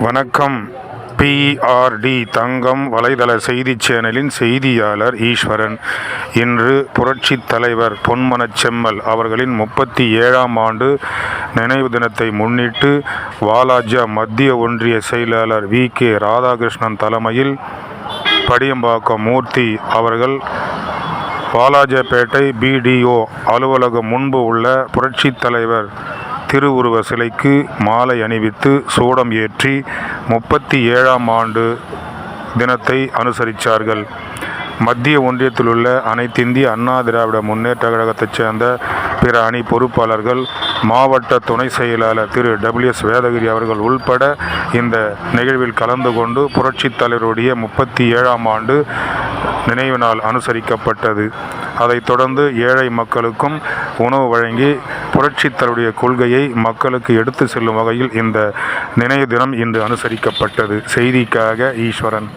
வணக்கம். பிஆர்டி தங்கம் வலைதள செய்தி சேனலின் செய்தியாளர் ஈஸ்வரன். இன்று புரட்சித் தலைவர் பொன்மனச் செம்மல் அவர்களின் 37ஆம் ஆண்டு நினைவு தினத்தை முன்னிட்டு வாலாஜா மத்திய ஒன்றிய செயலாளர் வி.கே. ராதாகிருஷ்ணன் தலைமையில் படியம்பாக்கம் மூர்த்தி அவர்கள் வாலாஜாபேட்டை பிடிஓ அலுவலகம் முன்பு உள்ள புரட்சித் தலைவர் திருவுருவ சிலைக்கு மாலை அணிவித்து சூடம் ஏற்றி 37ஆம் ஆண்டு தினத்தை அனுசரித்தார்கள். மத்திய ஒன்றியத்தில் உள்ள அனைத்திந்திய அண்ணா திராவிட முன்னேற்ற கழகத்தைச் சேர்ந்த பிற அணி பொறுப்பாளர்கள், மாவட்ட துணை செயலாளர் திரு டபிள்யூஎஸ் வேதகிரி அவர்கள் உள்பட இந்த நிகழ்வில் கலந்து கொண்டு புரட்சித் தலைவருடைய 37ஆம் ஆண்டு நினைவு நாள் அனுசரிக்கப்பட்டது. அதைத் தொடர்ந்து ஏழை மக்களுக்கும் உணவு வழங்கி புரட்சித் தலைவருடைய கொள்கையை மக்களுக்கு எடுத்து செல்லும் வகையில் இந்த நினைவு தினம் இன்று அனுசரிக்கப்பட்டது. செய்திக்காக ஈஸ்வரன்.